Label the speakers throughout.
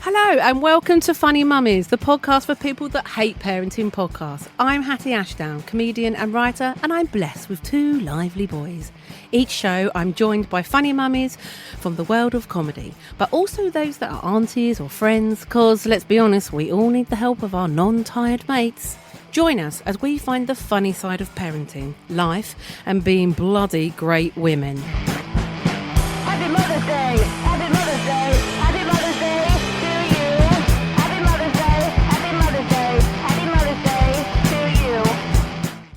Speaker 1: Hello and welcome to Funny Mummies, the podcast for people that hate parenting podcasts. I'm Hatty Ashdown, comedian and writer, and I'm blessed with two lively boys. Each show I'm joined by funny mummies from the world of comedy, but also those that are aunties or friends, because let's be honest, we all need the help of our non-tired mates. Join us as we find the funny side of parenting, life, and being bloody great women.
Speaker 2: Happy Mother's Day! Happy Mother's Day! Happy Mother's Day to you! Happy Mother's Day! Happy Mother's Day! Happy Mother's Day to you!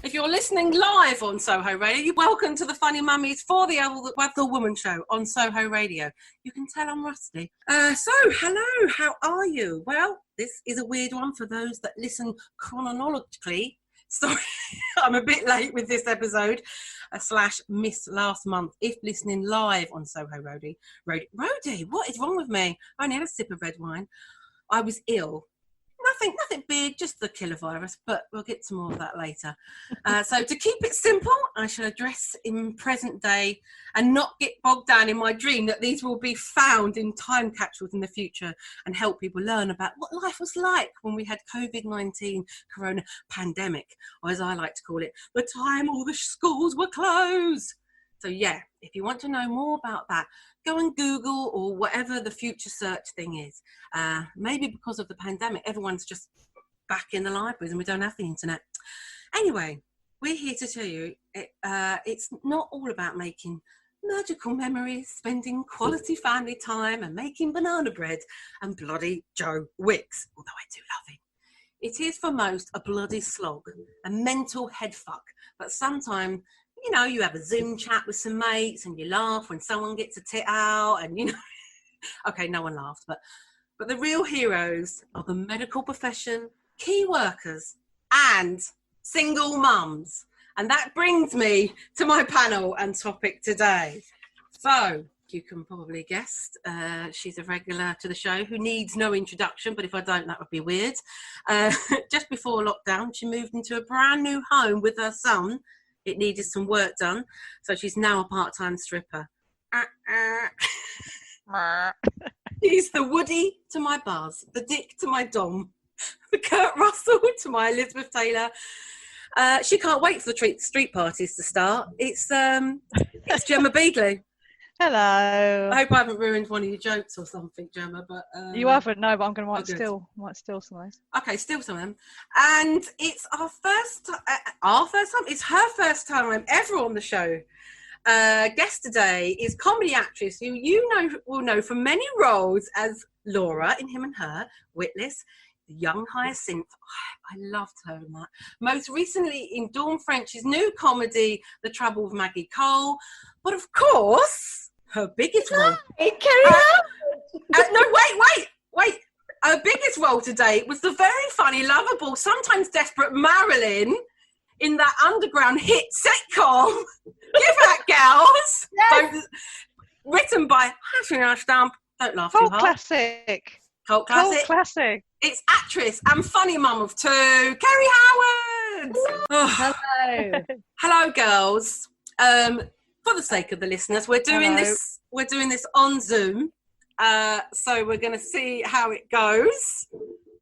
Speaker 1: If you're listening live on Soho Radio, you're welcome to the Funny Mummies for the Other Woman show on Soho Radio. You can tell I'm rusty. Hello, how are you? Well, this is a weird one for those that listen chronologically. Sorry, I'm a bit late with this episode, / missed last month. If listening live on Soho Radio, Rody, what is wrong with me? I only had a sip of red wine. I was ill. Nothing big, just the killer virus, but we'll get to more of that later. So to keep it simple, I shall address in present day and not get bogged down in my dream that these will be found in time capsules in the future and help people learn about what life was like when we had COVID-19 corona pandemic, or as I like to call it, the time all the schools were closed. So yeah, if you want to know more about that, go and Google or whatever the future search thing is. Maybe because of the pandemic, everyone's just back in the libraries and we don't have the internet. Anyway, we're here to tell you it's not all about making magical memories, spending quality family time and making banana bread and bloody Joe Wicks, although I do love him. It is for most a bloody slog, a mental head fuck, but sometimes, you know, you have a Zoom chat with some mates and you laugh when someone gets a tit out and, you know, okay, no one laughed, but the real heroes are the medical profession, key workers and single mums. And that brings me to my panel and topic today. So you can probably guess she's a regular to the show who needs no introduction, but if I don't, that would be weird. Just before lockdown, she moved into a brand new home with her son. It needed some work done, so she's now a part-time stripper. She's the Woody to my Buzz, the Dick to my Dom, the Kurt Russell to my Elizabeth Taylor. She can't wait for the street parties to start. It's Gemma Beagly.
Speaker 3: Hello.
Speaker 1: I hope I haven't ruined one of your jokes or something, Gemma. But
Speaker 3: you haven't, no. But I'm going to might steal some of those.
Speaker 1: Okay, steal some of them. And it's our first time. It's her first time ever on the show. Guest today is comedy actress who will know from many roles as Laura in Him and Her, Witless, the young hyacinth. I loved her in that. Most recently in Dawn French's new comedy, The Trouble with Maggie Cole. But of course, her biggest role.
Speaker 2: Hey, Kerry Howard!
Speaker 1: No, wait. Her biggest role today was the very funny, lovable, sometimes desperate Marilyn in that underground hit sitcom, Give That Girls.
Speaker 2: Yes.
Speaker 1: Written by Hatty Ashdown. Don't laugh too
Speaker 3: Cult
Speaker 1: hard.
Speaker 3: classic.
Speaker 1: Cult classic.
Speaker 3: Classic.
Speaker 1: It's actress and funny mum of two, Kerry Howard. Oh.
Speaker 2: Hello.
Speaker 1: Hello, girls. For the sake of the listeners, we're doing this on Zoom. So we're going to see how it goes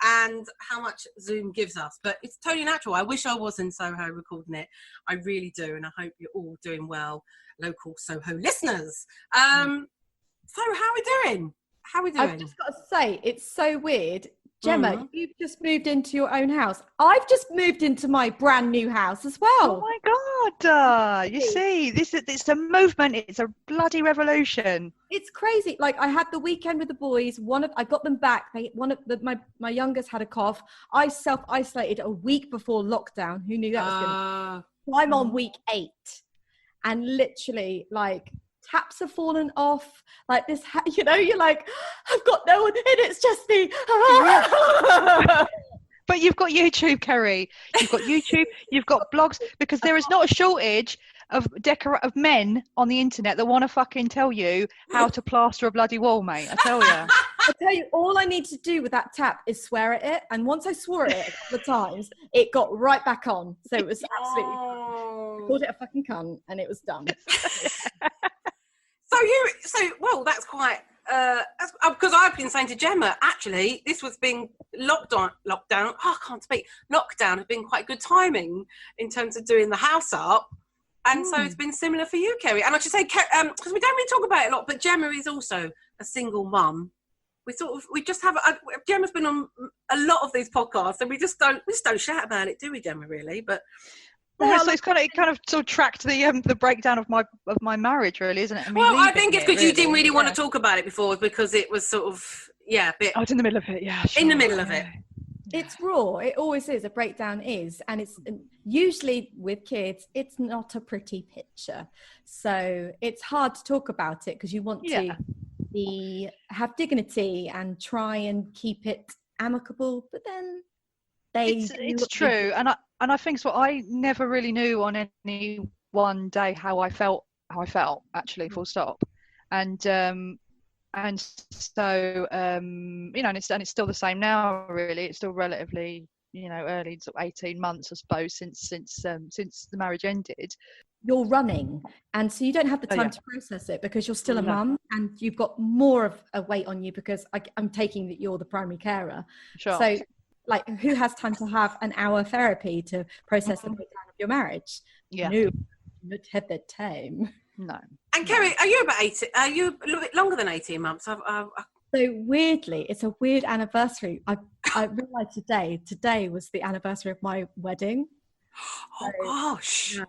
Speaker 1: and how much Zoom gives us. But it's totally natural. I wish I was in Soho recording it. I really do. And I hope you're all doing well, local Soho listeners. So how are we doing?
Speaker 4: I've just got to say, it's so weird. Gemma, you've just moved into your own house. I've just moved into my brand new house as well.
Speaker 3: Oh my God. You see, it's a movement. It's a bloody revolution.
Speaker 4: It's crazy. Like, I had the weekend with the boys. I got them back. My youngest had a cough. I self-isolated a week before lockdown. Who knew that was going to be? I'm on week 8. And literally, like, taps have fallen off, like this, you're like, I've got no one in, it's just me.
Speaker 3: But you've got YouTube, Kerry. You've got YouTube, you've got blogs, because there is not a shortage of men on the internet that want to fucking tell you how to plaster a bloody wall, mate. I tell you.
Speaker 4: All I need to do with that tap is swear at it, and once I swore at it a couple of times, it got right back on. So it was absolutely fun. I called it a fucking cunt, and it was done.
Speaker 1: Well, that's quite because I've been saying to Gemma, actually, this was being lockdown. Oh, I can't speak. Lockdown has been quite good timing in terms of doing the house up. And so it's been similar for you, Kerry. And I should say, because we don't really talk about it a lot, but Gemma is also a single mum. We just have, Gemma's been on a lot of these podcasts, and we just don't shout about it, do we, Gemma, really? But
Speaker 3: yeah, so it kind of sort of tracked the breakdown of my marriage, really, isn't it?
Speaker 1: I think it's because you didn't really want to talk about it before, because it was sort of, a bit.
Speaker 3: I was in the middle of it, yeah. Sure.
Speaker 1: In the middle of it.
Speaker 4: It's raw. It always is. A breakdown is, and it's usually with kids, it's not a pretty picture. So it's hard to talk about it because you want to have dignity and try and keep it amicable. But then it's
Speaker 3: true, and I think so. I never really knew on any one day how I felt actually, full stop, and so and it's still the same now, really. It's still relatively early, sort of 18 months, I suppose, since the marriage ended.
Speaker 4: You're running, and so you don't have the time to process it because you're still a mum, and you've got more of a weight on you because I'm taking that you're the primary carer.
Speaker 3: Sure.
Speaker 4: So like, who has time to have an hour therapy to process the breakdown of your marriage?
Speaker 3: Yeah.
Speaker 4: No, not have the time.
Speaker 3: No.
Speaker 1: And Kerry, are you about 18? Are you a little bit longer than 18 months?
Speaker 4: So weirdly, it's a weird anniversary. I realised today was the anniversary of my wedding.
Speaker 1: Oh gosh.
Speaker 4: Yeah.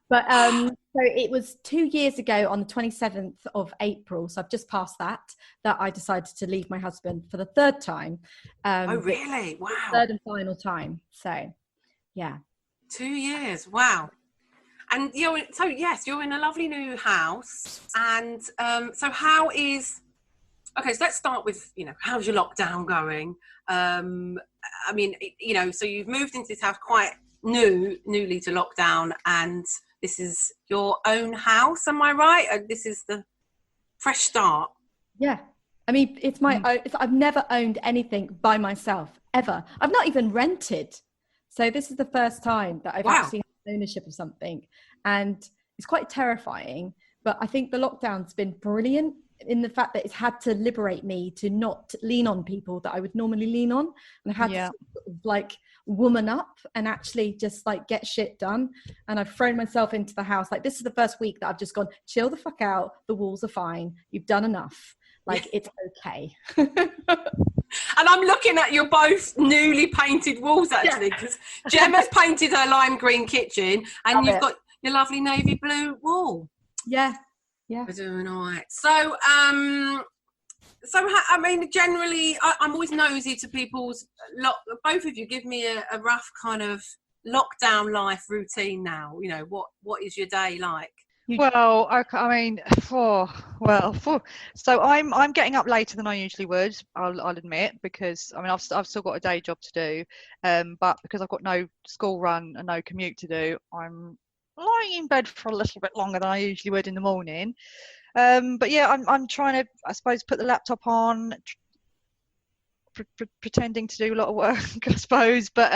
Speaker 4: But so it was 2 years ago on the 27th of April. So I've just passed that I decided to leave my husband for the third time.
Speaker 1: Oh really? Wow.
Speaker 4: Third and final time. So yeah.
Speaker 1: 2 years. Wow. And you're in a lovely new house. And so how is, okay, so let's start with, how's your lockdown going? I mean, so you've moved into this house quite newly to lockdown, and this is your own house, am I right? This is the fresh start.
Speaker 4: Yeah. I mean, it's my own, I've never owned anything by myself, ever. I've not even rented. So this is the first time that I've actually had ownership of something. And it's quite terrifying. But I think the lockdown's been brilliant in the fact that it's had to liberate me to not lean on people that I would normally lean on. And I've had to sort of like woman up and actually just like get shit done. And I've thrown myself into the house. Like, this is the first week that I've just gone, chill the fuck out. The walls are fine. You've done enough. Like, it's okay.
Speaker 1: And I'm looking at your both newly painted walls, actually, because Gemma's painted her lime green kitchen, and you've got your lovely navy blue wall.
Speaker 4: Yeah.
Speaker 1: We're doing all right. So, I mean, generally, I'm always nosy to people's. Both of you give me a rough kind of lockdown life routine now. What is your day like?
Speaker 3: Well, I mean, so I'm getting up later than I usually would. I'll admit, because I mean I've still got a day job to do, but because I've got no school run and no commute to do, I'm lying in bed for a little bit longer than I usually would in the morning. But yeah, I'm trying to, I suppose, put the laptop on, pretending to do a lot of work, I suppose. But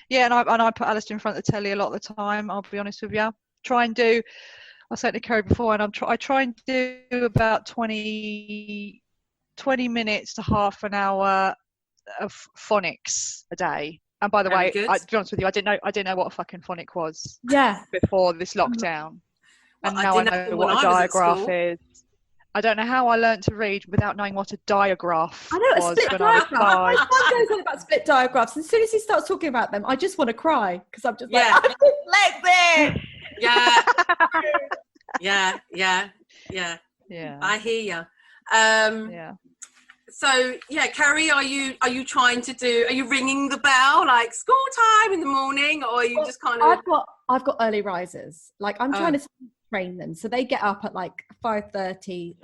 Speaker 3: yeah, and I put Alistair in front of the telly a lot of the time. I'll be honest with you. Try and do. I said to Kerry before, and I try and do about 20 minutes to half an hour of phonics a day. And by the way, to be honest with you, I didn't know what a fucking phonic was.
Speaker 4: Yeah.
Speaker 3: Before this lockdown, and now I know what a diagraph is. I don't know how I learned to read without knowing what a diagraph
Speaker 4: I know,
Speaker 3: was
Speaker 4: a split
Speaker 3: when I was 5.
Speaker 4: My son goes on about split diagraphs. As soon as he starts talking about them, I just want to cry because I'm just like, I'm dyslexic.
Speaker 1: Yeah. I hear you.
Speaker 3: Yeah.
Speaker 1: So yeah, Kerry, are you trying to do? Are you ringing the bell like school time in the morning, or are you just kind of?
Speaker 4: I've got early risers. Like, I'm trying to train them, so they get up at like 5:30.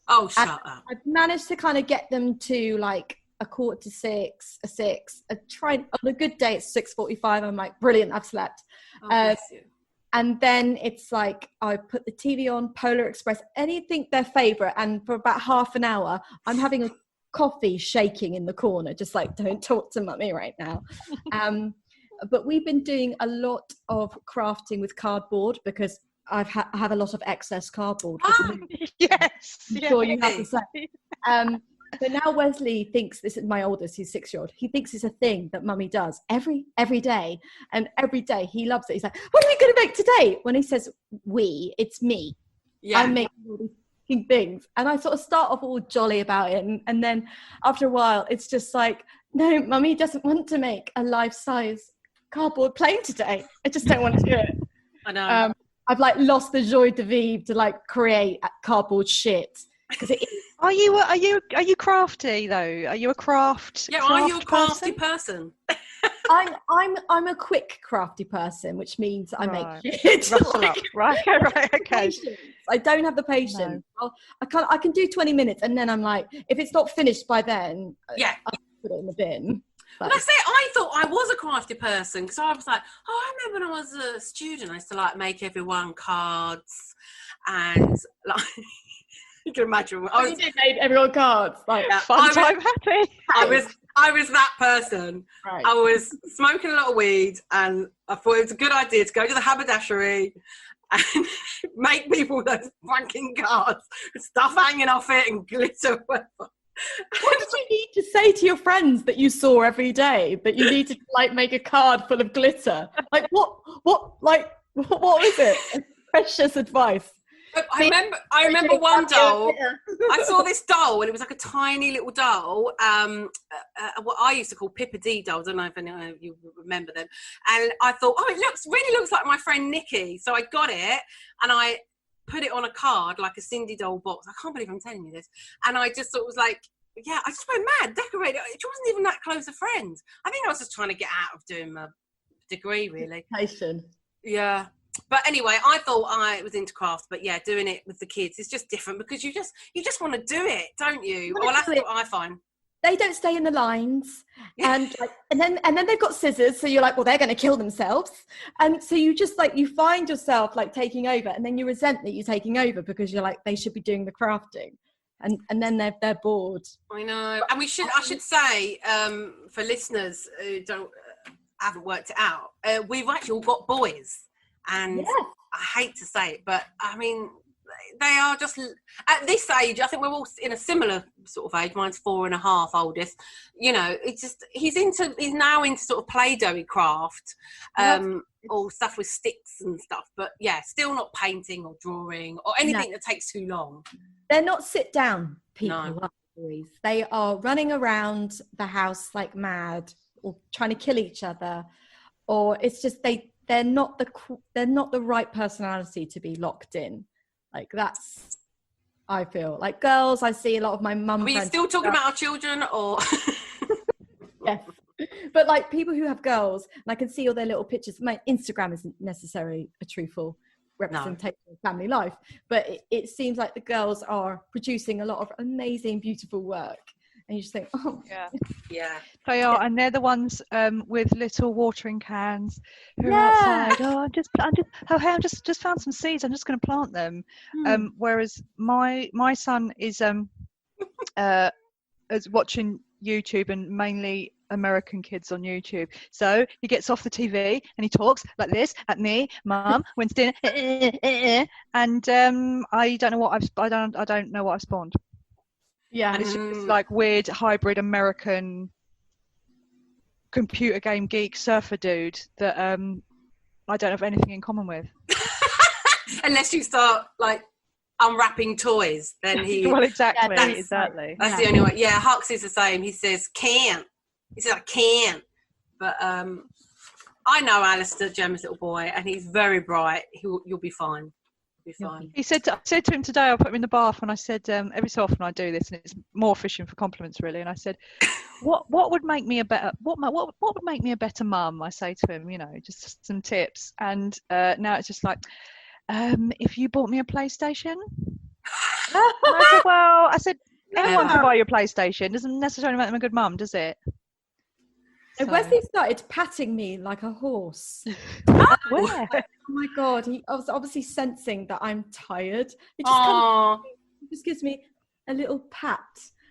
Speaker 1: Oh, shut up!
Speaker 4: I've managed to kind of get them to like 5:45, 6. I try on a good day. It's 6:45. I'm like, brilliant, I've slept.
Speaker 1: Oh, bless you.
Speaker 4: And then it's like, I put the TV on, Polar Express, anything their favourite. And for about half an hour, I'm having a coffee shaking in the corner, just like, don't talk to mummy right now. But we've been doing a lot of crafting with cardboard because I have a lot of excess cardboard.
Speaker 3: Yes.
Speaker 4: I'm sure you have the same. So now Wesley thinks, this is my oldest, he's 6-year-old. He thinks it's a thing that mummy does every day. And every day he loves it. He's like, what are we going to make today? When he says we, it's me.
Speaker 1: Yeah.
Speaker 4: I'm making all these things. And I sort of start off all jolly about it. And then after a while, it's just like, no, mummy doesn't want to make a life-size cardboard plane today. I just don't want to do it.
Speaker 1: I know.
Speaker 4: I've like lost the joie de vivre to like create cardboard shit. Because it is.
Speaker 3: Are you crafty though? Are you a craft?
Speaker 1: Yeah, are you a crafty person?
Speaker 4: I'm a quick crafty person, which means I make shit.
Speaker 3: Rustle up. Right, okay.
Speaker 4: I don't have the patience. No. I can do 20 minutes, and then I'm like, if it's not finished by then,
Speaker 1: yeah,
Speaker 4: I'll put it in the bin.
Speaker 1: Well, that's it. I thought I was a crafty person because I was like, I remember when I was a student, I used to like make everyone cards and like. You can imagine.
Speaker 4: You did make everyone cards. Like
Speaker 3: fun time, happy.
Speaker 1: I was that person.
Speaker 4: Right.
Speaker 1: I was smoking a lot of weed, and I thought it was a good idea to go to the haberdashery and make people those fucking cards with stuff hanging off it and glitter.
Speaker 4: What did you need to say to your friends that you saw every day that you needed to like make a card full of glitter? Like what was it? Precious advice.
Speaker 1: I remember one doll. I saw this doll, and it was like a tiny little doll. What I used to call Pippa D dolls. I don't know if any of you remember them. And I thought, it really looks like my friend Nikki. So I got it, and I put it on a card, like a Cindy doll box. I can't believe I'm telling you this. And I just sort of was like, yeah, I just went mad, decorated. It wasn't even that close a friend. I think I was just trying to get out of doing my degree, really. Yeah. But anyway, I thought I was into crafts, but yeah, doing it with the kids is just different because you just want to do it, don't you? Well, that's what I find.
Speaker 4: They don't stay in the lines, and then they've got scissors, so you're like, well, they're going to kill themselves, and so you just like you find yourself like taking over, and then you resent that you're taking over because you're like they should be doing the crafting, and then they're bored. I
Speaker 1: know, and I should say for listeners who haven't worked it out, we've actually all got boys. And I hate to say it, but I mean, they are just at this age. I think we're all in a similar sort of age. Mine's 4.5, oldest. You know, it's just he's now into sort of Play-Doh craft, or stuff with sticks and stuff. But yeah, still not painting or drawing or anything that takes too long.
Speaker 4: They're not sit down people. No. Boys. They are running around the house like mad, or trying to kill each other, or it's just they're not the right personality to be locked in. Like that's, I feel like girls. I see a lot of my mum.
Speaker 1: Are you still talking about our children, or?
Speaker 4: Yes, but like people who have girls, and I can see all their little pictures. My Instagram isn't necessarily a truthful representation of family life, but it seems like the girls are producing a lot of amazing, beautiful work. And you just think,
Speaker 1: yeah,
Speaker 3: they are, and they're the ones with little watering cans who are outside. I just found some seeds. I'm just going to plant them. Whereas my son is watching YouTube, and mainly American kids on YouTube. So he gets off the TV and he talks like this at me, Mum, when's dinner? And I don't know what I've spawned.
Speaker 4: Yeah,
Speaker 3: and it's just like weird hybrid American computer game geek surfer dude that I don't have anything in common with.
Speaker 1: Unless you start like unwrapping toys, then he.
Speaker 3: Well, exactly. That's
Speaker 1: the only way. Yeah, Hux is the same. He says can't. He says I can't. But I know Alistair, Gemma's little boy, and he's very bright. You'll be fine. Fine.
Speaker 3: I said to him today, I put him in the bath, and I said, every so often I do this, and it's more fishing for compliments really. And I said, what would make me a better mum? I say to him, just some tips. And now it's just like, if you bought me a PlayStation. And I said, anyone can buy you a PlayStation. Doesn't necessarily make them a good mum, does it?
Speaker 4: So. Wesley started patting me like a horse.
Speaker 3: Where?
Speaker 4: Oh my God, he was obviously sensing that I'm tired. He just gives me a little pat.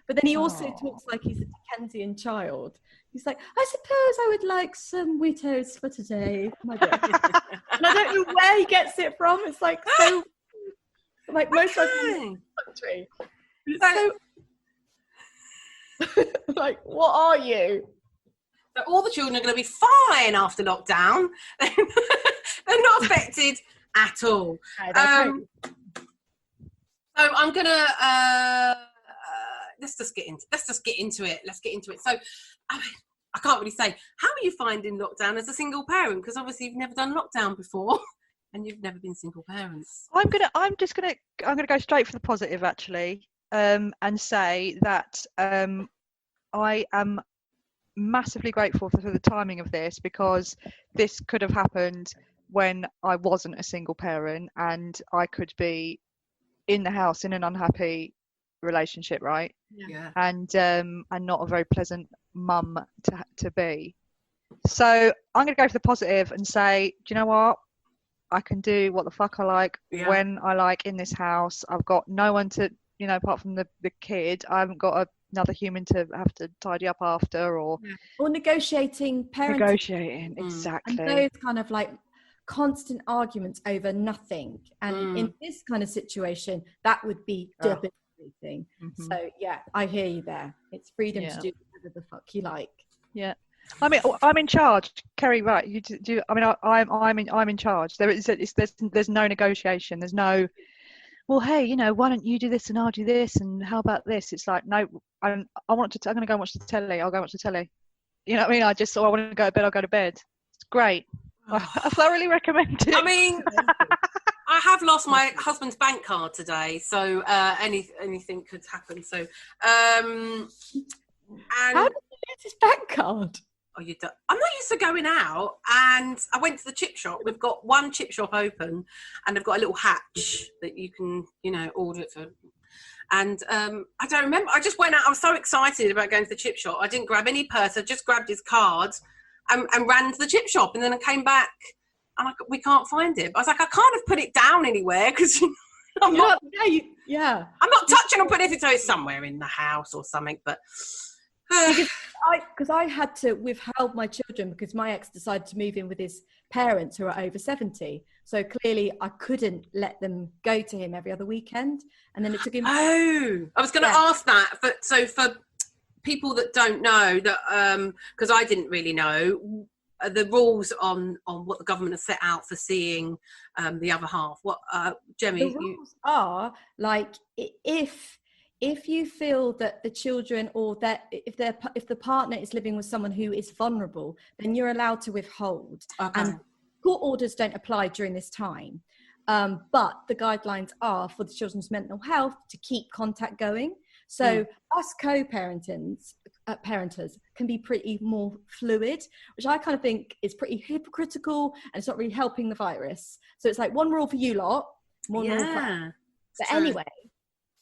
Speaker 4: But then he also talks like he's a Andean child. He's like, I suppose I would like some wheat oats for today. And I don't know where he gets it from. It's like so, like most of the country. It's so, like, what are you?
Speaker 1: So all the children are going to be fine after lockdown. They're not affected at all. So I'm gonna let's just get into it. Let's get into it. So I can't really say, how are you finding lockdown as a single parent? Because obviously you've never done lockdown before, and you've never been single parents.
Speaker 3: I'm gonna go straight for the positive actually, and say that I am massively grateful for the timing of this, because this could have happened when I wasn't a single parent and I could be in the house in an unhappy relationship, right?
Speaker 1: Yeah.
Speaker 3: And not a very pleasant mum to be. So I'm going to go for the positive and say, do you know what? I can do what the fuck I like when I like in this house. I've got no one to, apart from the kid. I haven't got another human to have to tidy up after or
Speaker 4: negotiating parenting.
Speaker 3: Negotiating, exactly.
Speaker 4: And those kind of like constant arguments over nothing. And in this kind of situation, that would be debilitating. Mm-hmm. So yeah, I hear you there. It's freedom to do whatever the fuck you like. Yeah.
Speaker 3: I mean, I'm in charge, Kerry. Right? You do. I mean, I'm in charge. There's no negotiation. There's no, well, hey, why don't you do this and I'll do this and how about this? It's like, no, I'm going to go and watch the telly. I'll go and watch the telly. You know what I mean? I want to go to bed. I'll go to bed. It's great. I thoroughly recommend it.
Speaker 1: I mean, I have lost my husband's bank card today, so anything could happen. So, and
Speaker 4: how did you lose his bank card?
Speaker 1: Oh, I'm not used to going out, and I went to the chip shop. We've got one chip shop open, and they've got a little hatch that you can, order it for. And I don't remember. I just went out. I was so excited about going to the chip shop. I didn't grab any purse. I just grabbed his card and ran to the chip shop. And then I came back, and we can't find it. I was like, I can't have put it down anywhere because I'm not touching or putting it. So it's somewhere in the house or something. But
Speaker 4: because I had to withhold my children because my ex decided to move in with his parents who are over 70. So clearly I couldn't let them go to him every other weekend. And then it took him...
Speaker 1: Oh, I was going to ask that. So for people that don't know, that because I didn't really know, the rules on what the government has set out for seeing the other half. What, Gemma?
Speaker 4: The rules are, like, if you feel that the children or that if the partner is living with someone who is vulnerable, then you're allowed to withhold.
Speaker 1: Okay.
Speaker 4: And court orders don't apply during this time. But the guidelines are for the children's mental health to keep contact going. So us co-parenters can be pretty more fluid, which I kind of think is pretty hypocritical and it's not really helping the virus. So it's like one rule for you lot, one rule for us. But anyway,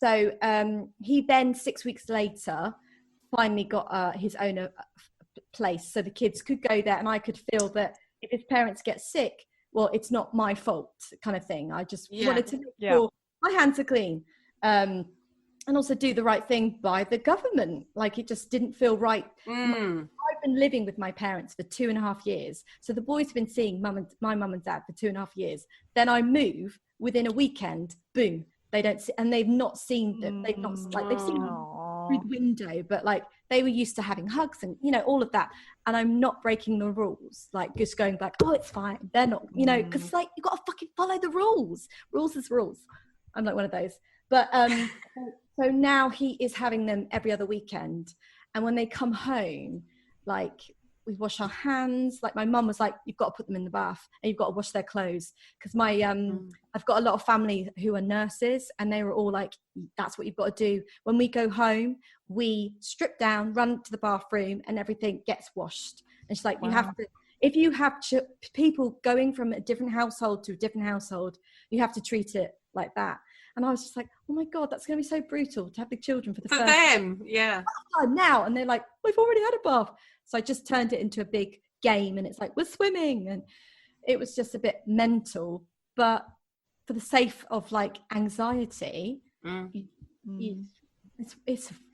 Speaker 4: so he then 6 weeks later finally got his own place. So the kids could go there and I could feel that if his parents get sick, well, it's not my fault kind of thing. I just wanted to make sure my hands are clean. And also do the right thing by the government. Like, it just didn't feel right. I've been living with my parents for 2.5 years. So the boys have been seeing my mum and dad for 2.5 years. Then I move within a weekend, boom. They don't see, and they've not seen them. They've not, like, they've seen them through the window, but like they were used to having hugs and, all of that. And I'm not breaking the rules, like just going back, oh, it's fine. They're not, because like, you've got to fucking follow the rules. Rules is rules. I'm like one of those. But, so now he is having them every other weekend. And when they come home, like, we wash our hands. Like, my mum was like, you've got to put them in the bath and you've got to wash their clothes. Because I've got a lot of family who are nurses and they were all like, that's what you've got to do. When we go home, we strip down, run to the bathroom and everything gets washed. And she's like, you have to, if you have people going from a different household to a different household, you have to treat it like that. And I was just like, oh my God, that's going to be so brutal to have the children for
Speaker 1: them, yeah.
Speaker 4: Now, and they're like, we've already had a bath. So I just turned it into a big game, and it's like, we're swimming, and it was just a bit mental. But for the sake of like anxiety, it's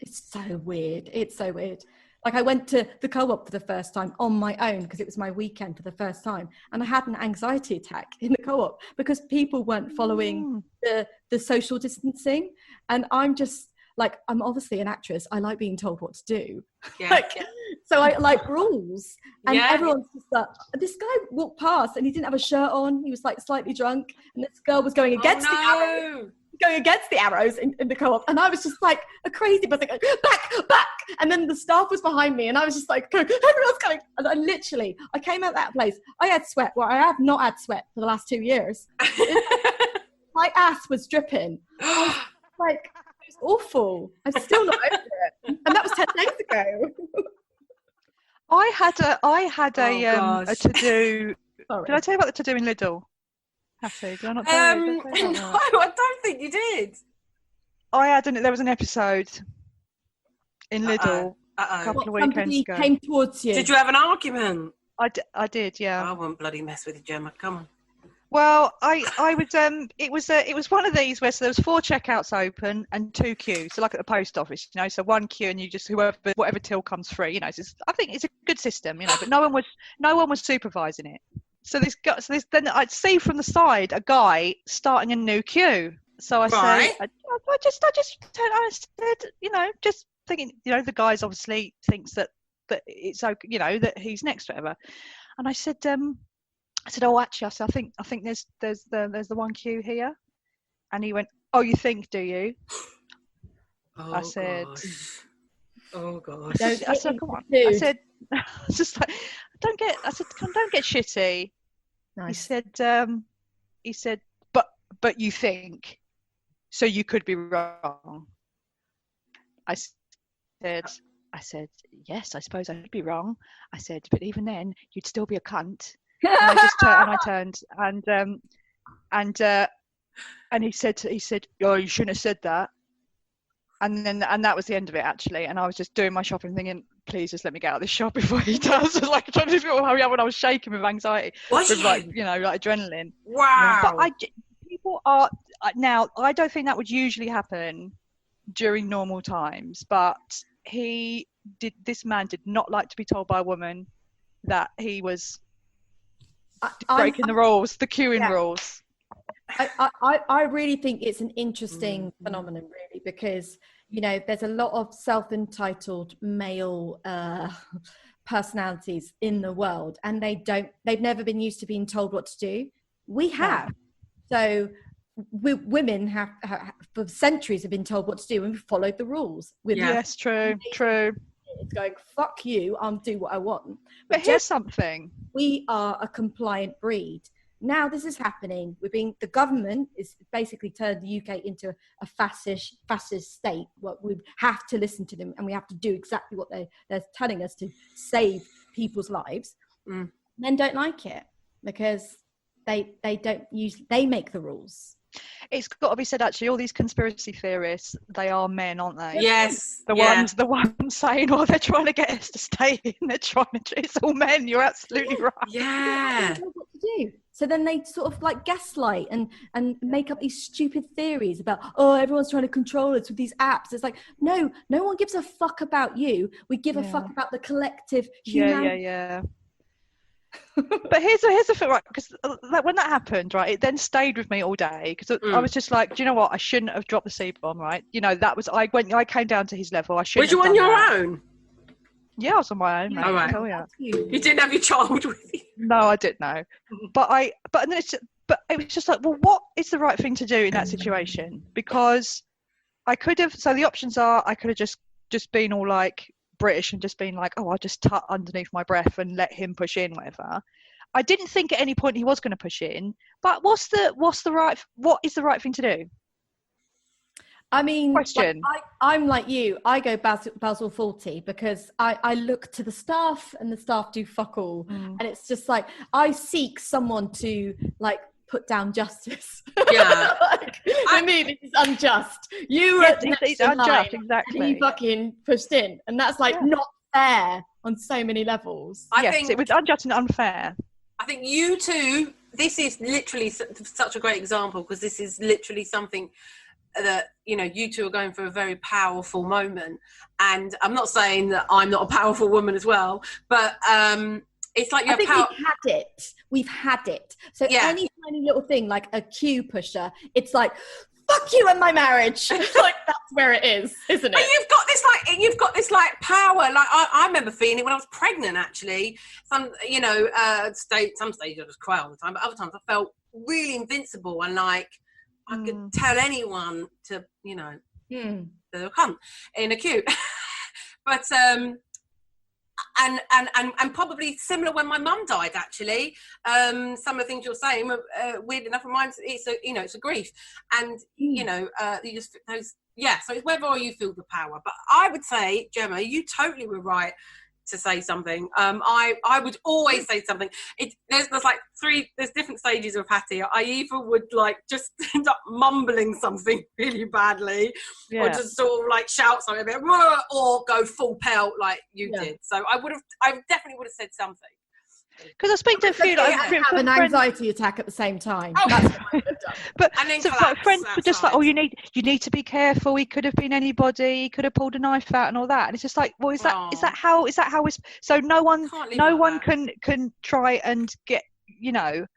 Speaker 4: so weird. It's so weird. Like I went to the co-op for the first time on my own because it was my weekend for the first time, and I had an anxiety attack in the co-op because people weren't following the social distancing, and I'm just like, I'm obviously an actress. I like being told what to do.
Speaker 1: Yeah.
Speaker 4: So I like rules, and everyone's just like, this guy walked past and he didn't have a shirt on. He was like slightly drunk, and this girl was going against the arrows in the co-op, and I was just like a crazy person going, back, and then the staff was behind me, and I was just like, everyone's going, and I came out that place. I had sweat. Well, I have not had sweat for the last 2 years. My ass was dripping. I was like, it was awful. I'm still not over it, and that was 10 days ago.
Speaker 3: I had a to do. Did I tell you about the to do in Lidl? Hatty, did I not tell you?
Speaker 1: No, I don't think you did.
Speaker 3: There was an episode in Lidl a couple of weekends ago.
Speaker 4: Came towards you.
Speaker 1: Did you have an argument?
Speaker 3: I did, yeah.
Speaker 1: I won't bloody mess with you, Gemma. Come on.
Speaker 3: Well, I would. It was one of these where there was 4 checkouts open and 2 queues. So like at the post office, so 1 queue and you just whatever till comes free. I think it's a good system, but no one was supervising it. So then I'd see from the side a guy starting a new queue. So I said, I said, just thinking, the guy's obviously thinks that it's okay, that he's next, whatever. And I said, oh, actually, I think there's the 1 queue here. And he went, oh, you think, do you?
Speaker 1: Oh,
Speaker 3: I said,
Speaker 1: oh gosh.
Speaker 3: I said, come on. I said, just like, don't get shitty.
Speaker 4: Nice.
Speaker 3: He said, but you think, so you could be wrong. I said, yes, I suppose I could be wrong. I said, but even then, you'd still be a cunt. And I turned and he said, oh, you shouldn't have said that. And that was the end of it, actually. And I was just doing my shopping, thinking, please just let me get out of this shop before he does. Like trying to hurry up when I was shaking with anxiety, with like adrenaline.
Speaker 1: Wow.
Speaker 3: But people are now. I don't think that would usually happen during normal times. But this man did not like to be told by a woman that he was breaking the rules, the queuing rules.
Speaker 4: I really think it's an interesting phenomenon, really, because there's a lot of self-entitled male personalities in the world, and they've never been used to being told what to do. We have. So women have for centuries have been told what to do, and we followed the rules.
Speaker 3: Yes, true.
Speaker 4: It's going, fuck you, I'll do what I want.
Speaker 3: But here's something.
Speaker 4: We are a compliant breed. Now this is happening. The government is basically turned the UK into a fascist state. What we have to listen to them, and we have to do exactly what they're telling us to save people's lives. Men don't like it because they make the rules.
Speaker 3: It's got to be said, actually, all these conspiracy theorists, they are men, aren't they?
Speaker 1: Yes.
Speaker 3: The ones saying, oh, they're trying to get us to stay in. It's all men. You're absolutely right.
Speaker 1: Yeah.
Speaker 4: They don't know what to do. So then they sort of like gaslight and make up these stupid theories about, oh, everyone's trying to control us with these apps. It's like, no one gives a fuck about you. We give a fuck about the collective humanity.
Speaker 3: Yeah. But here's the thing, right? Because when that happened, right, it then stayed with me all day because I was just like, do you know what? I shouldn't have dropped the C-bomb, right? That was I came down to his level. I shouldn't.
Speaker 1: Was you on your own?
Speaker 3: Yeah, I was on my own.
Speaker 1: All right.
Speaker 3: Oh, yeah.
Speaker 1: You didn't have your child with you.
Speaker 3: No, I didn't know. But it was just like, well, what is the right thing to do in that situation? Because I could have. So the options are, I could have just been all like British and just been like, oh, I'll just tut underneath my breath and let him push in, whatever. I didn't think at any point he was going to push in. But what is the right thing to do?
Speaker 4: I mean,
Speaker 3: question.
Speaker 4: I'm like you. I go Basil Fawlty because I look to the staff and the staff do fuck all. And it's just like, I seek someone to like put down justice.
Speaker 1: Yeah.
Speaker 4: I mean, it's unjust. You were
Speaker 3: it's unjust, exactly.
Speaker 4: And he fucking pushed in. And that's like not fair on so many levels.
Speaker 1: I think
Speaker 3: it was unjust and unfair.
Speaker 1: I think you two, this is literally such a great example because this is literally something that, you know, you two are going for a very powerful moment. And I'm not saying that I'm not a powerful woman as well, but it's like
Speaker 4: I think we've had it. So any tiny little thing like a queue pusher, it's like, fuck you and my marriage. Like, that's where it is, isn't it?
Speaker 1: But you've got this power. Like I remember feeling it when I was pregnant. Actually, some stages I just cry all the time, but other times I felt really invincible and like I could tell anyone to, you know, they'll come in a queue. But and probably similar when my mum died. Actually, some of the things you're saying, weird enough, reminds it's a grief, and you know, you just those. Yeah, so it's whether or you feel the power. But I would say, Gemma, you totally were right to say something. I would always say something. There's different stages of Hatty. I either would like just end up mumbling something really badly, or just sort of like shout something a bit, or go full pelt like you did. So I definitely would have said something.
Speaker 3: Because I speak to a few, like,
Speaker 4: have an anxiety attack at the same time. Oh. That's what I would have done.
Speaker 3: But and then so like friends were just like, oh, you need to be careful. He could have been anybody. He could have pulled a knife out and all that. And it's just like, well, is that how it's so no one can try and get, you know,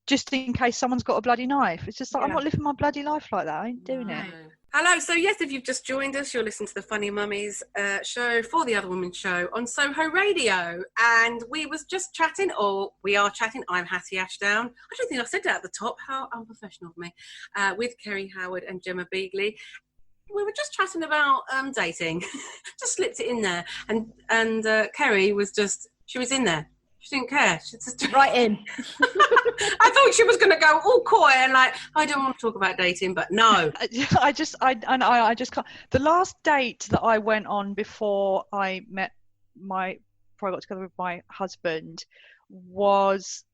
Speaker 3: just in case someone's got a bloody knife. It's just like, I'm not living my bloody life like that. I ain't doing it.
Speaker 1: Hello. So yes, if you've just joined us, you're listening to the Funny Mummies show for the Other Woman show on Soho Radio, and we was just chatting, or we are chatting. I'm Hatty Ashdown. I don't think I said that at the top. How unprofessional of me. With Kerry Howard and Gemma Beagly. We were just chatting about dating. Just slipped it in there, and Kerry was she was in there. She didn't care. She just
Speaker 4: right in.
Speaker 1: I thought she was going to go all coy and like, I don't want to talk about dating, but no.
Speaker 3: I just can't. The last date that I went on before I got together with my husband was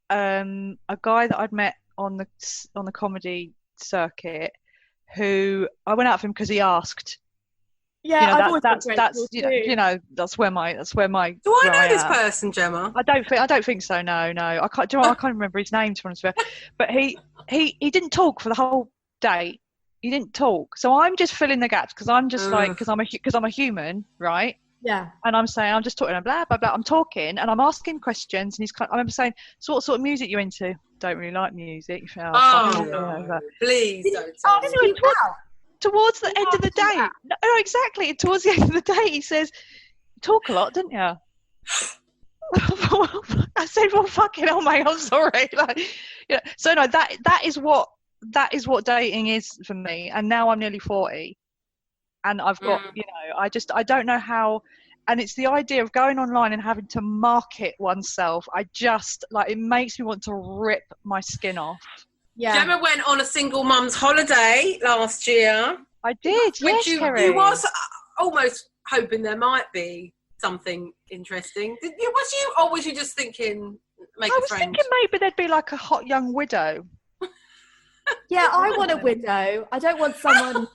Speaker 3: a guy that I'd met on the comedy circuit, who I went out for him because he asked.
Speaker 4: Yeah,
Speaker 3: that's that's where my.
Speaker 1: Do I know this person, Gemma?
Speaker 3: I don't think so. No. I can't. I can't remember his name, to be honest with you. But he didn't talk for the whole date. He didn't talk. So I'm just filling the gaps because I'm just because I'm a human, right?
Speaker 4: Yeah.
Speaker 3: And I'm just talking blah blah blah. I'm talking and I'm asking questions, and I remember saying, "So what sort of music you into?" Don't really like music.
Speaker 1: Please don't.
Speaker 3: Towards the end of the day. No, exactly. Towards the end of the day, he says, talk a lot, didn't you? I said, well, fucking hell, mate, I'm sorry. So no, that is what dating is for me. And now I'm nearly 40. And I've got, I don't know how. And it's the idea of going online and having to market oneself. It makes me want to rip my skin off.
Speaker 1: Yeah. Gemma went on a single mum's holiday last year.
Speaker 3: I did,
Speaker 1: Kerry. You was almost hoping there might be something interesting. Was you just thinking make a friend? I was
Speaker 3: thinking maybe there'd be like a hot young widow.
Speaker 4: Yeah, I want a widow. I don't want someone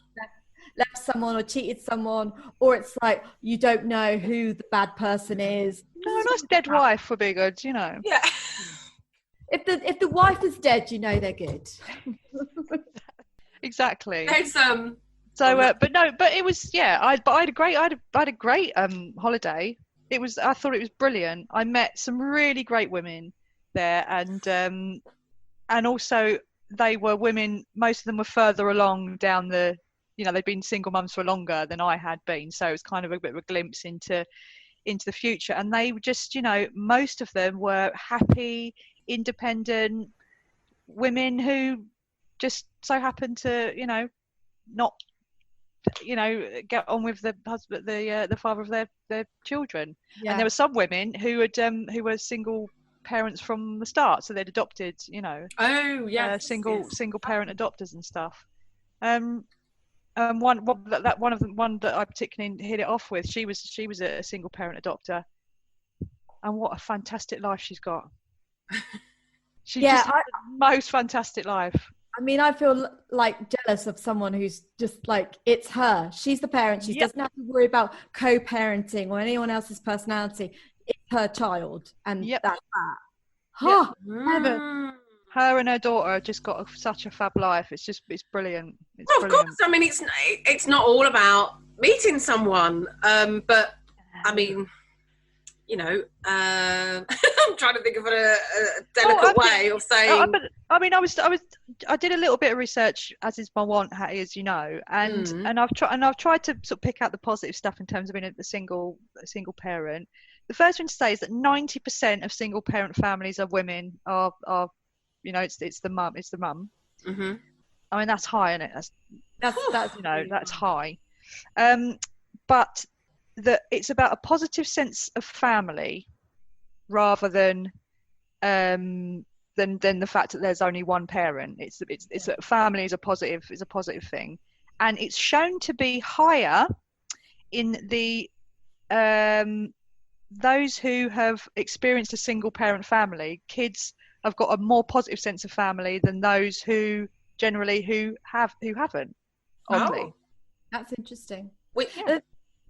Speaker 4: left someone or cheated someone, or it's like you don't know who the bad person is.
Speaker 3: No, a nice dead wife would be good, you know.
Speaker 1: Yeah.
Speaker 4: If the wife is dead, you know they're good.
Speaker 3: Exactly.
Speaker 1: There's
Speaker 3: but it was I had a great holiday. I thought it was brilliant. I met some really great women there, and also they were women. Most of them were further along down the. They'd been single mums for longer than I had been, so it was kind of a bit of a glimpse into the future. And they were just, most of them were happy, independent women who just so happened to not get on with the husband, the father of their children. And there were some women who were single parents from the start, so they'd adopted single parent adopters and stuff. One that I particularly hit it off with, she was a single parent adopter, and what a fantastic life she's got. She's just had the most fantastic life.
Speaker 4: I mean, I feel like jealous of someone who's just like, it's her. she's the parent. She doesn't have to worry about co-parenting or anyone else's personality. It's her child, and that's that.
Speaker 3: her and her daughter just got such a fab life. It's brilliant. It's
Speaker 1: Well, of
Speaker 3: brilliant.
Speaker 1: course. I mean, it's not all about meeting someone, but I mean, you know, I'm trying to think of a delicate way of saying.
Speaker 3: I mean, I did a little bit of research, as is my wont, Hattie, as you know, and I've tried to sort of pick out the positive stuff in terms of being a single parent. The first thing to say is that 90% of single parent families of women are you know, it's the mum.
Speaker 1: Mm-hmm.
Speaker 3: I mean, that's high, isn't it? That's you know, that's high. But that it's about a positive sense of family rather than the fact that there's only one parent. It's that family is a positive thing, and it's shown to be higher in the those who have experienced a single parent family. Kids have got a more positive sense of family than those who haven't. Oddly.
Speaker 1: Oh,
Speaker 4: That's interesting.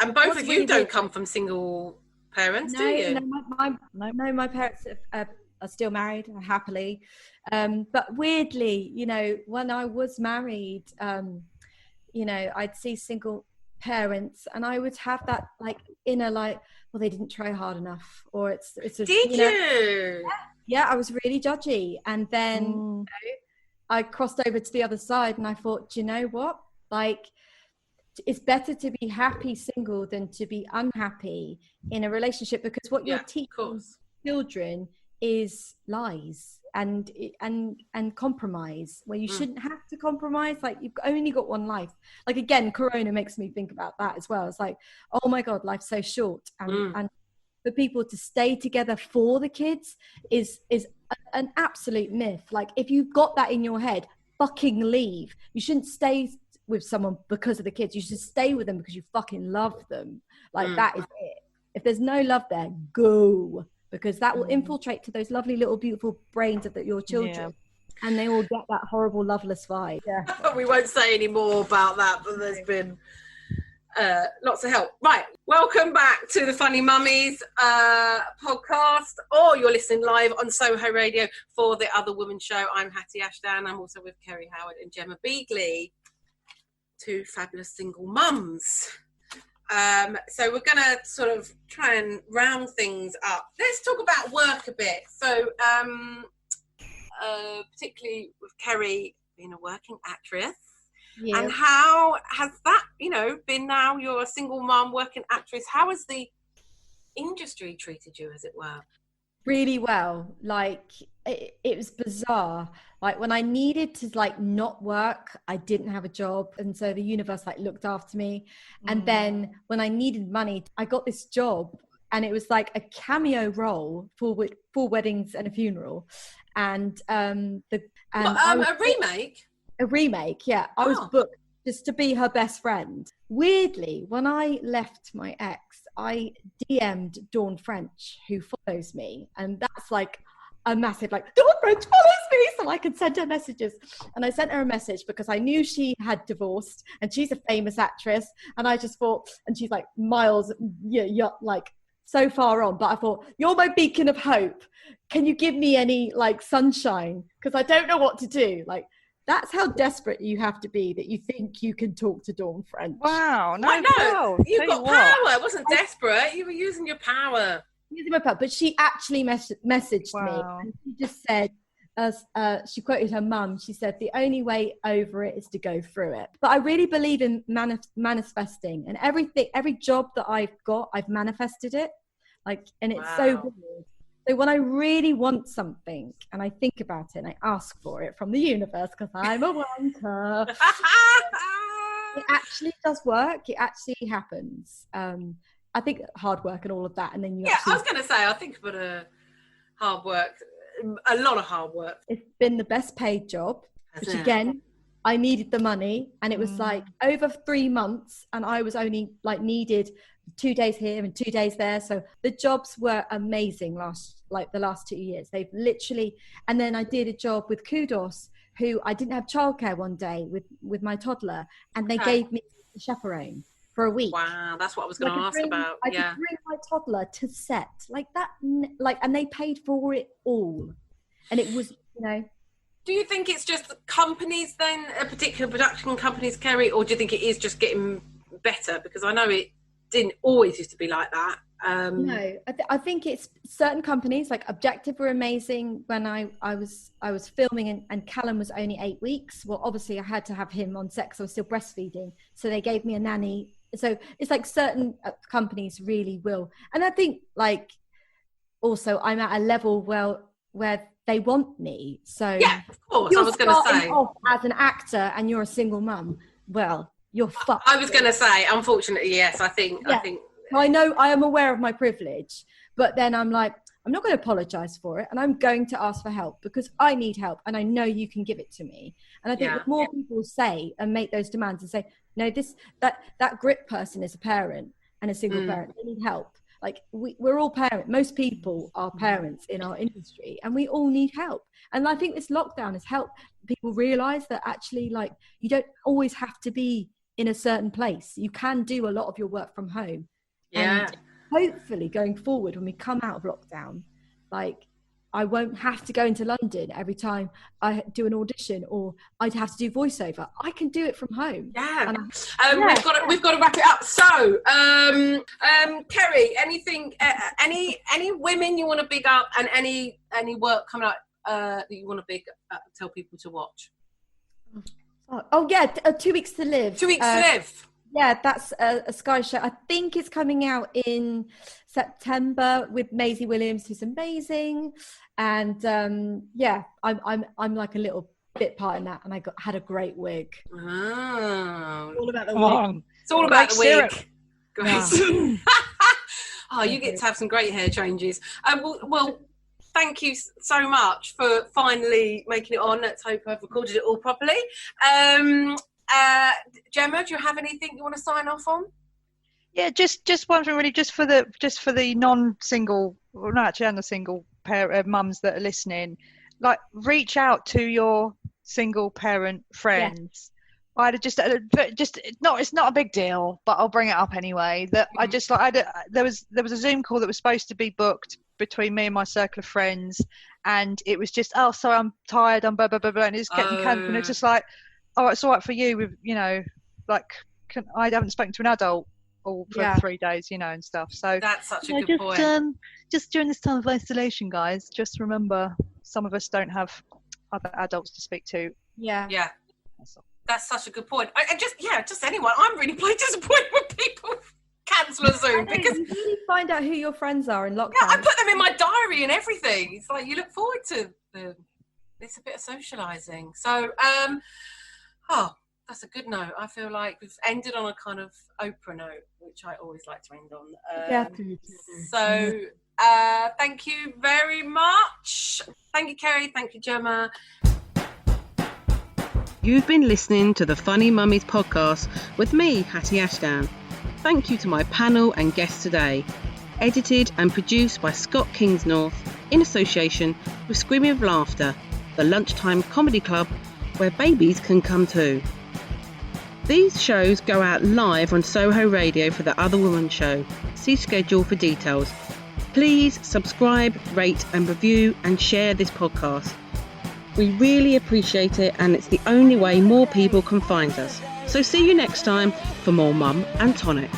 Speaker 1: And both
Speaker 4: What's
Speaker 1: of
Speaker 4: really
Speaker 1: you don't
Speaker 4: weird-
Speaker 1: come from single parents, do you?
Speaker 4: No, my parents are still married happily. But weirdly, you know, when I was married, you know, I'd see single parents and I would have that like inner like, well, they didn't try hard enough, or it's a,
Speaker 1: Did
Speaker 4: you? Know,
Speaker 1: you?
Speaker 4: yeah, I was really judgy. And then you know, I crossed over to the other side and I thought, do you know what? Like, it's better to be happy single than to be unhappy in a relationship, because what you're teaching children is lies and compromise where you shouldn't have to compromise. Like, you've only got one life. Like, again, Corona makes me think about that as well. It's like, oh my God, life's so short. And for people to stay together for the kids is an absolute myth. Like, if you've got that in your head, fucking leave. You shouldn't stay with someone because of the kids. You should stay with them because you fucking love them. Like, that is it. If there's no love there, go, because that will infiltrate to those lovely little beautiful brains of your children, and they will get that horrible loveless vibe.
Speaker 1: We won't say any more about that, but there's been lots of help. Right, welcome back to the Funny Mummies podcast, or you're listening live on Soho Radio for the Other Woman Show. I'm Hatty Ashdown. I'm also with Kerry Howard and Gemma Beagly, two fabulous single mums. So we're going to sort of try and round things up. Let's talk about work a bit. So particularly with Kerry being a working actress, and how has that, you know, been? Now you're a single mum, working actress. How has the industry treated you, as it were?
Speaker 4: Really well. Like, it was bizarre. Like, when I needed to like not work, I didn't have a job, and so the universe like looked after me. And then when I needed money, I got this job, and it was like a cameo role for weddings and a funeral, and a remake. Yeah, I was booked just to be her best friend. Weirdly, when I left my ex, I DM'd Dawn French, who follows me, and that's like a massive, like, Dawn French follows me, so I could send her messages. And I sent her a message because I knew she had divorced, and she's a famous actress, and I just thought, and she's like miles, like so far on, but I thought, you're my beacon of hope. Can you give me any like sunshine? Because I don't know what to do. Like, that's how desperate you have to be, that you think you can talk to Dawn French.
Speaker 3: Wow. No,
Speaker 1: you've got power. It wasn't desperate. You were using your power.
Speaker 4: But she actually messaged me, and she just said, she quoted her mum, she said, the only way over it is to go through it. But I really believe in manifesting, and every job that I've got, I've manifested it. Like, and it's so weird. So when I really want something and I think about it and I ask for it from the universe, because I'm a wanker, it actually does work. It actually happens. I think hard work and all of that. And then
Speaker 1: I was going to say, I think about hard work, a lot of hard work.
Speaker 4: It's been the best paid job, which again, I needed the money, and it was like over 3 months, and I was only like needed 2 days here and 2 days there. So the jobs were amazing the last 2 years. They've literally, and then I did a job with Kudos, who I didn't have childcare one day with my toddler, and they gave me a chaperone for a week.
Speaker 1: Wow, that's what I was going to ask about.
Speaker 4: I could bring my toddler to set like that, like, and they paid for it all, and it was, you know,
Speaker 1: Do you think it's just the companies then, particular production companies, Kerry, or do you think it is just getting better? Because I know it didn't always used to be like that.
Speaker 4: No, I think it's certain companies, like Objective were amazing when I was filming, and Callum was only 8 weeks. Well, obviously I had to have him on set because I was still breastfeeding, so they gave me a nanny. So it's like certain companies really will, and I think like also I'm at a level where they want me. So
Speaker 1: yeah, of course. I was going to say,
Speaker 4: off as an actor and you're a single mum, well, you're fucked.
Speaker 1: I was going to say, unfortunately, yes. I think.
Speaker 4: I know, I am aware of my privilege, but then I'm like, I'm not going to apologize for it, and I'm going to ask for help because I need help, and I know you can give it to me. And I think the more people say and make those demands and say, no, that grip person is a parent and a single parent, they need help. Like we're all parents. Most people are parents in our industry, and we all need help. And I think this lockdown has helped people realize that actually, like, you don't always have to be in a certain place. You can do a lot of your work from home.
Speaker 1: Yeah.
Speaker 4: And hopefully going forward, when we come out of lockdown, like, I won't have to go into London every time I do an audition, or I'd have to do voiceover. I can do it from home.
Speaker 1: Yeah. We've got to wrap it up. So, Kerry, anything, any women you want to big up, and any work coming up that you want to big up, tell people to watch?
Speaker 4: Oh yeah, 2 Weeks to Live.
Speaker 1: 2 Weeks to Live.
Speaker 4: Yeah, that's a Sky show. I think it's coming out in September with Maisie Williams, who's amazing. And I'm like a little bit part in that, and I had a great wig.
Speaker 1: Oh,
Speaker 4: All about the wig.
Speaker 1: It's all about the wig.
Speaker 4: Yeah.
Speaker 1: Oh, you get to have some great hair changes. Well, thank you so much for finally making it on. Let's hope I've recorded it all properly. Gemma, do you have anything you want to sign off on?
Speaker 3: Yeah, just one thing really, just for the non-single, well, no, actually, and the single pair mums that are listening, like, reach out to your single parent friends. Yeah. It's not a big deal, but I'll bring it up anyway. That there was a Zoom call that was supposed to be booked between me and my circle of friends, and it was just, oh, sorry, I'm tired, I'm blah blah blah blah, and it's getting cancelled. And it's just like, oh, it's all right for you with, like, I haven't spoken to an adult all for 3 days, and stuff. So
Speaker 1: that's such a good point.
Speaker 3: Just during this time of isolation, guys, just remember, some of us don't have other adults to speak to.
Speaker 4: Yeah.
Speaker 1: That's such a good point. And just anyone. I'm really disappointed when people cancel a Zoom, because
Speaker 4: you really find out who your friends are in lockdown.
Speaker 1: Yeah, I put them in my diary and everything. It's like, you look forward to them. It's a bit of socialising. So, that's a good note. I feel like we've ended on a kind of Oprah note, which I always like to end on. So, thank you very much. Thank you, Kerry. Thank you, Gemma. You've been listening to the Funny Mummies podcast with me, Hatty Ashdown. Thank you to my panel and guests today. Edited and produced by Scott Kingsnorth in association with Screaming with Laughter, the lunchtime comedy club where babies can come too. These shows go out live on Soho Radio for the Other Woman show. See schedule for details. Please subscribe, rate and review and share this podcast. We really appreciate it, and it's the only way more people can find us. So see you next time for more Mum and Tonic.